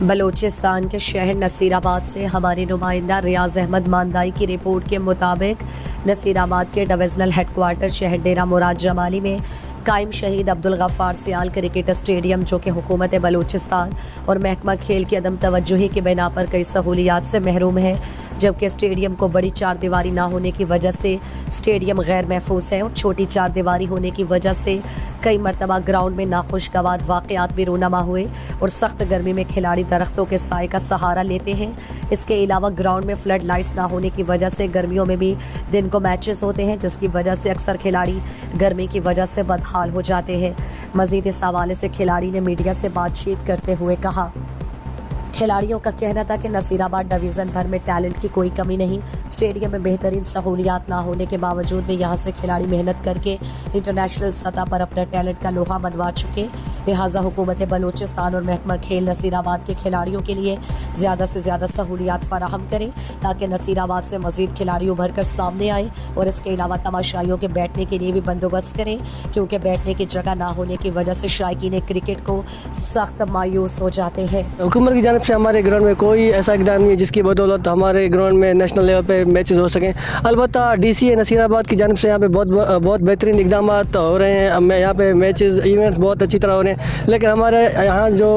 بلوچستان کے شہر نصیر آباد سے ہمارے نمائندہ ریاض احمد ماندائی کی رپورٹ کے مطابق نصیر آباد کے ڈویژنل ہیڈ کوارٹر شہر ڈیرہ مراد جمالی میں قائم شہید عبدالغفار سیال کرکٹ اسٹیڈیم، جو کہ حکومت بلوچستان اور محکمہ کھیل کی عدم توجہی کی بنا پر کئی سہولیات سے محروم ہے، جبکہ اسٹیڈیم کو بڑی چار دیواری نہ ہونے کی وجہ سے اسٹیڈیم غیر محفوظ ہے اور چھوٹی چار دیواری ہونے کی وجہ سے کئی مرتبہ گراؤنڈ میں ناخوشگوار واقعات بھی رونما ہوئے اور سخت گرمی میں کھلاڑی درختوں کے سائے کا سہارا لیتے ہیں۔ اس کے علاوہ گراؤنڈ میں فلڈ لائٹس نہ ہونے کی وجہ سے گرمیوں میں بھی دن کو میچز ہوتے ہیں، جس کی وجہ سے اکثر کھلاڑی گرمی کی وجہ سے بدحال ہو جاتے ہیں۔ مزید اس حوالے سے کھلاڑی نے میڈیا سے بات چیت کرتے ہوئے کہا، کھلاڑیوں کا کہنا تھا کہ نصیر آباد ڈویژن بھر میں ٹیلنٹ کی کوئی کمی نہیں، اسٹیڈیم میں بہترین سہولیات نہ ہونے کے باوجود بھی یہاں سے کھلاڑی محنت کر کے انٹرنیشنل سطح پر اپنے ٹیلنٹ کا لوہا منوا چکے، لہٰذا حکومت بلوچستان اور محکمہ کھیل نصیر آباد کے کھلاڑیوں کے لیے زیادہ سے زیادہ سہولیات فراہم کرے تاکہ نصیر آباد سے مزید کھلاڑی ابھر کر سامنے آئے، اور اس کے علاوہ تماشائیوں کے بیٹھنے کے لیے بھی بندوبست کریں، کیونکہ بیٹھنے کی جگہ نہ ہونے کی وجہ سے شائقین کرکٹ کو سخت مایوس ہو جاتے ہیں۔ حکومت کی جانب سے ہمارے گراؤنڈ میں کوئی ایسا اقدام نہیں ہے جس کی بدولت ہمارے گراؤنڈ میں نیشنل لیول پہ میچز ہو سکیں۔ البتہ ڈی سی اے نصیر آباد کی جانب سے یہاں پہ بہت بہترین اقدامات ہو رہے ہیں، یہاں پہ میچز ایونٹس بہت اچھی طرح ہو رہے ہیں، لیکن ہمارے یہاں جو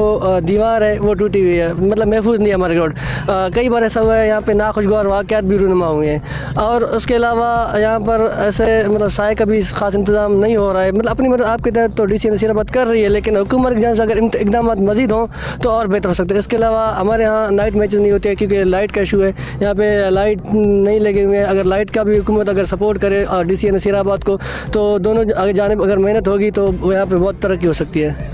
دیوار ہے وہ ٹوٹی ہوئی ہے، مطلب محفوظ نہیں ہے ہمارے گراؤنڈ۔ کئی بار ایسا ہوا ہے یہاں پہ ناخوشگوار واقعات بھی رونما ہوئے ہیں، اور اس کے علاوہ یہاں پر ایسے سائے کا بھی خاص انتظام نہیں ہو رہا ہے۔ اپنی آپ کے تحت تو ڈی سی نصیر آباد کر رہی ہے، لیکن حکومت کی جانب سے اگر اقدامات مزید ہوں تو اور بہتر ہو سکتے ہیں۔ اس کے علاوہ ہمارے یہاں نائٹ میچز نہیں ہوتے ہیں کیونکہ لائٹ کا ایشو ہے، یہاں پہ لائٹ نہیں لگے ہوئے ہیں۔ اگر لائٹ کا بھی حکومت اگر سپورٹ کرے اور ڈی سی نصیر آباد کو، تو دونوں جانب اگر محنت ہوگی تو یہاں پہ بہت ترقی ہو سکتی ہے۔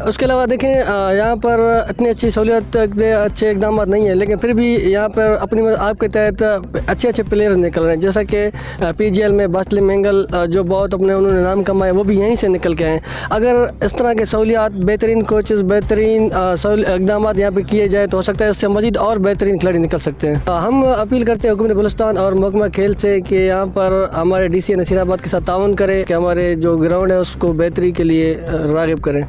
اس کے علاوہ دیکھیں یہاں پر اتنی اچھی سہولیت اچھے اقدامات نہیں ہیں، لیکن پھر بھی یہاں پر اپنی آپ کے تحت اچھے پلیئرز نکل رہے ہیں، جیسا کہ پی جی ایل میں باسل مینگل جو بہت انہوں نے نام کمایا، وہ بھی یہیں سے نکل کے ہیں۔ اگر اس طرح کے سہولیات، بہترین کوچز، بہترین اقدامات یہاں پہ کیے جائے تو ہو سکتا ہے اس سے مزید اور بہترین کھلاڑی نکل سکتے ہیں۔ ہم اپیل کرتے ہیں حکومت بلوچستان اور محکمہ کھیل سے کہ یہاں پر ہمارے ڈی سی نصیر آباد کے ساتھ تعاون کرے کہ ہمارے جو گراؤنڈ ہے اس کو بہتری کے لیے راغب کریں۔